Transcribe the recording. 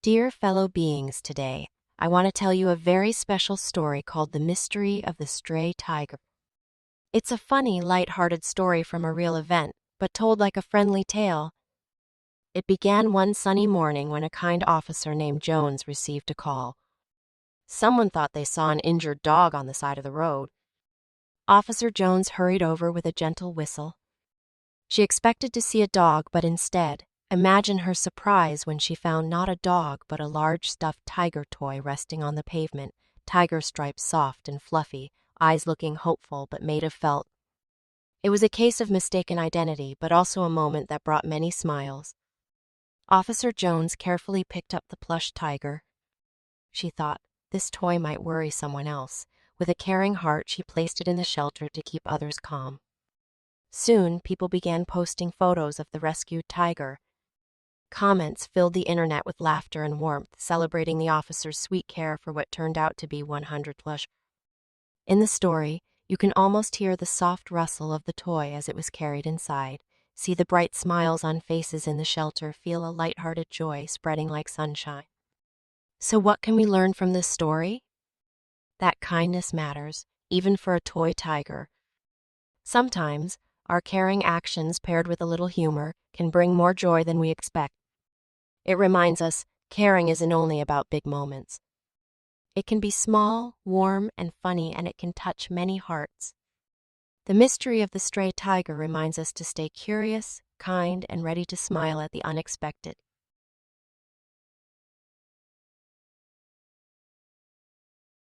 Dear fellow beings, today I want to tell you a very special story called The Mystery of the Stray Tiger. It's a funny, light-hearted story from a real event, but told like a friendly tale. It began one sunny morning when a kind officer named Jones received a call. Someone thought they saw an injured dog on the side of the road. Officer Jones hurried over with a gentle whistle. She expected to see a dog, but instead, imagine her surprise when she found not a dog but a large stuffed tiger toy resting on the pavement, tiger stripes soft and fluffy, eyes looking hopeful but made of felt. It was a case of mistaken identity, but also a moment that brought many smiles. Officer Jones carefully picked up the plush tiger. She thought, this toy might worry someone else. With a caring heart, she placed it in the shelter to keep others calm. Soon, people began posting photos of the rescued tiger. Comments filled the internet with laughter and warmth, celebrating the officer's sweet care for what turned out to be 100 plush. In the story, you can almost hear the soft rustle of the toy as it was carried inside, see the bright smiles on faces in the shelter, feel a light-hearted joy spreading like sunshine. So what can we learn from this story? That kindness matters, even for a toy tiger. Sometimes, our caring actions paired with a little humor can bring more joy than we expect. It reminds us, caring isn't only about big moments. It can be small, warm, and funny, and it can touch many hearts. The mystery of the stray tiger reminds us to stay curious, kind, and ready to smile at the unexpected.